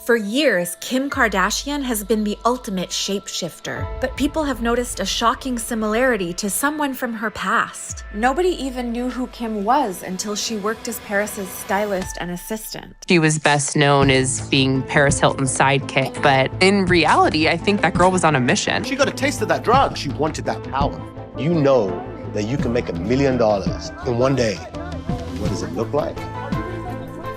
For years, Kim Kardashian has been the ultimate shapeshifter, but people have noticed a shocking similarity to someone from her past. Nobody even knew who Kim was until she worked as Paris's stylist and assistant. She was best known as being Paris Hilton's sidekick, but in reality, I think that girl was on a mission. She got a taste of that drug. She wanted that power. You know that you can make $1 million in one day. What does it look like?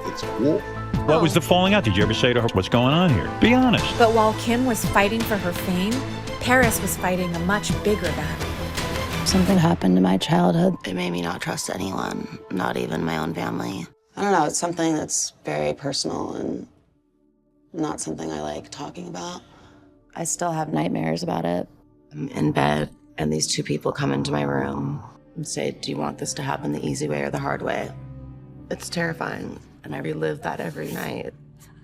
It's war. What was the falling out? Did you ever say to her, what's going on here? Be honest. But while Kim was fighting for her fame, Paris was fighting a much bigger battle. Something happened in my childhood. It made me not trust anyone, not even my own family. I don't know, it's something that's very personal and not something I like talking about. I still have nightmares about it. I'm in bed, and these two people come into my room and say, do you want this to happen the easy way or the hard way? It's terrifying, and I relive that every night.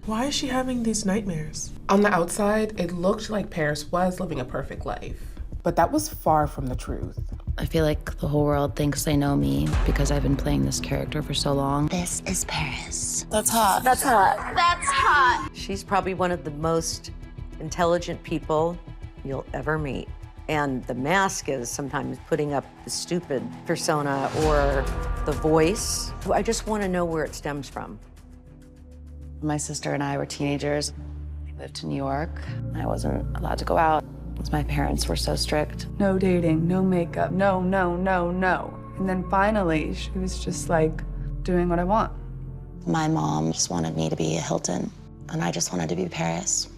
Why is she having these nightmares? On the outside, it looked like Paris was living a perfect life, but that was far from the truth. I feel like the whole world thinks they know me because I've been playing this character for so long. This is Paris. That's hot. That's hot. That's hot. She's probably one of the most intelligent people you'll ever meet. And the mask is sometimes putting up the stupid persona or the voice. I just want to know where it stems from. My sister and I were teenagers. We lived in New York. I wasn't allowed to go out because my parents were so strict. No dating, no makeup, no. And then finally, she was just like, doing what I want. My mom just wanted me to be a Hilton, and I just wanted to be Paris.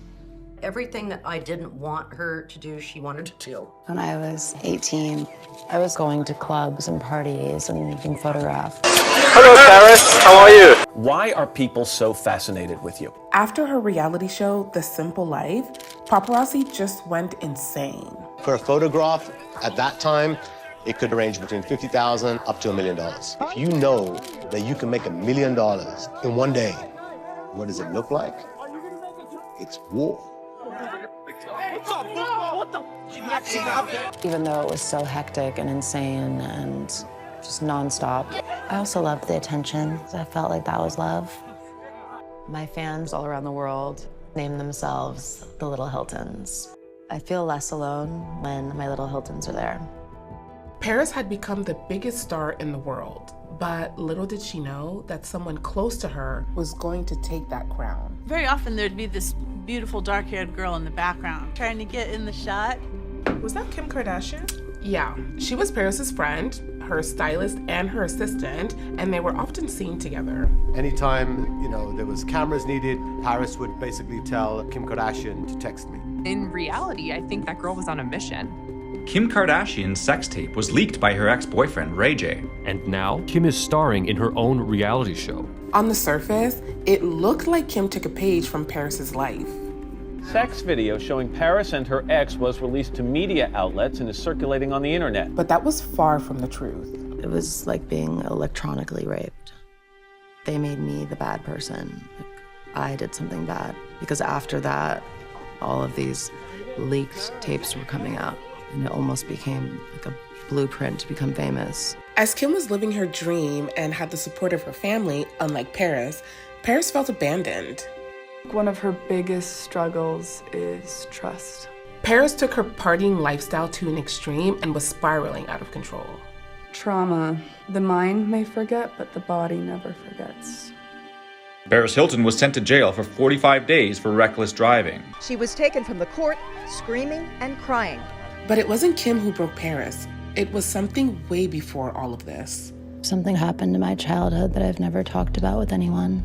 Everything that I didn't want her to do, she wanted to do. When I was 18, I was going to clubs and parties and being photographed. Hello, Paris. How are you? Why are people so fascinated with you? After her reality show, The Simple Life, paparazzi just went insane. For a photograph, at that time, it could range between $50,000 up to $1 million. If you know that you can make $1 million in one day, what does it look like? It's war. Even though it was so hectic and insane and just nonstop, I also loved the attention. I felt like that was love. My fans all around the world name themselves the Little Hiltons. I feel less alone when my Little Hiltons are there. Paris had become the biggest star in the world, but little did she know that someone close to her was going to take that crown. Very often there'd be this beautiful dark-haired girl in the background trying to get in the shot. Was that Kim Kardashian? Yeah, she was Paris's friend, her stylist, and her assistant, and they were often seen together. Anytime, there was cameras needed, Paris would basically tell Kim Kardashian to text me. In reality, I think that girl was on a mission. Kim Kardashian's sex tape was leaked by her ex-boyfriend, Ray J. And now, Kim is starring in her own reality show. On the surface, it looked like Kim took a page from Paris's life. Sex video showing Paris and her ex was released to media outlets and is circulating on the internet. But that was far from the truth. It was like being electronically raped. They made me the bad person. I did something bad. Because after that, all of these leaked tapes were coming out. And it almost became like a blueprint to become famous. As Kim was living her dream and had the support of her family, unlike Paris, Paris felt abandoned. One of her biggest struggles is trust. Paris took her partying lifestyle to an extreme and was spiraling out of control. Trauma. The mind may forget, but the body never forgets. Paris Hilton was sent to jail for 45 days for reckless driving. She was taken from the court, screaming and crying. But it wasn't Kim who broke Paris. It was something way before all of this. Something happened in my childhood that I've never talked about with anyone.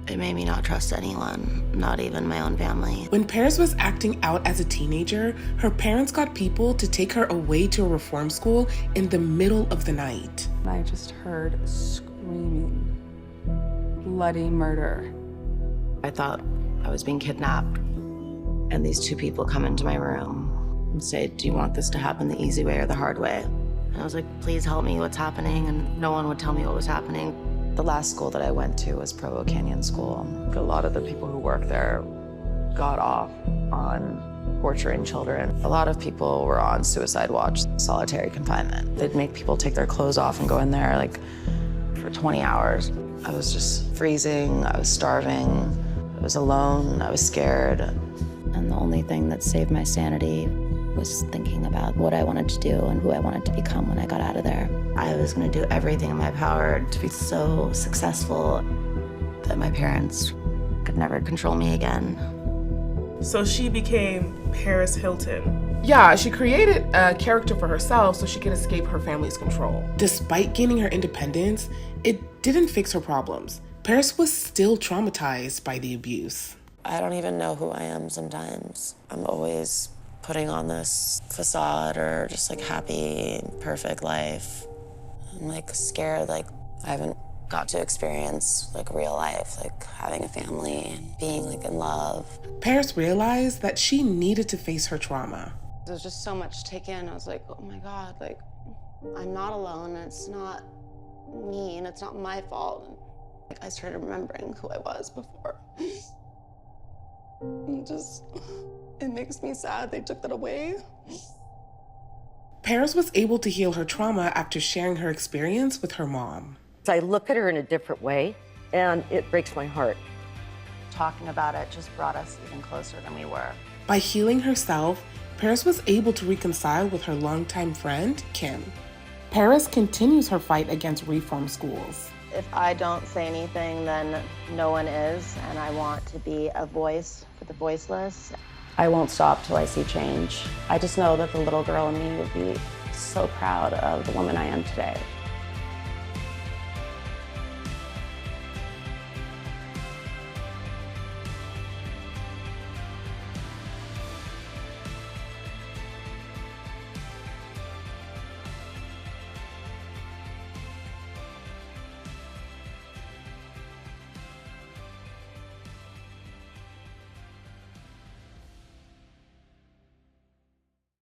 It made me not trust anyone, not even my own family. When Paris was acting out as a teenager, her parents got people to take her away to a reform school in the middle of the night. I just heard screaming, bloody murder. I thought I was being kidnapped, and these two people come into my room and say, do you want this to happen the easy way or the hard way? And I was like, please help me, what's happening? And no one would tell me what was happening. The last school that I went to was Provo Canyon School. A lot of the people who work there got off on torturing children. A lot of people were on suicide watch, solitary confinement. They'd make people take their clothes off and go in there for 20 hours. I was just freezing, I was starving. I was alone, I was scared. And the only thing that saved my sanity was thinking about what I wanted to do and who I wanted to become when I got out of there. I was gonna do everything in my power to be so successful that my parents could never control me again. So she became Paris Hilton. Yeah, she created a character for herself so she could escape her family's control. Despite gaining her independence, it didn't fix her problems. Paris was still traumatized by the abuse. I don't even know who I am sometimes. I'm always putting on this facade or just like happy, perfect life. I'm like scared, like I haven't got to experience like real life, like having a family, being like in love. Paris realized that she needed to face her trauma. There's just so much to take in. I was like, oh my God, like I'm not alone. It's not me and it's not my fault. Like, I started remembering who I was before. It makes me sad they took that away. Paris was able to heal her trauma after sharing her experience with her mom. I look at her in a different way, and it breaks my heart. Talking about it just brought us even closer than we were. By healing herself, Paris was able to reconcile with her longtime friend, Kim. Paris continues her fight against reform schools. If I don't say anything, then no one is, and I want to be a voice for the voiceless. I won't stop till I see change. I just know that the little girl in me would be so proud of the woman I am today.